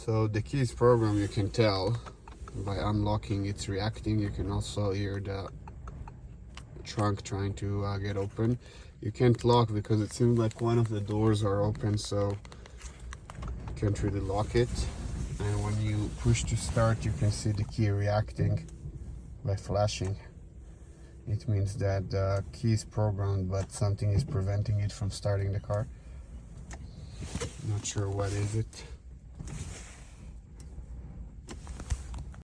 So the key is programmed, you can tell by unlocking, it's reacting. You can also hear the trunk trying to get open. You can't lock because it seems like one of the doors are open, so you can't really lock it. And when you push to start, you can see the key reacting by flashing. It means that the key is programmed, but something is preventing it from starting the car. Not sure what is it.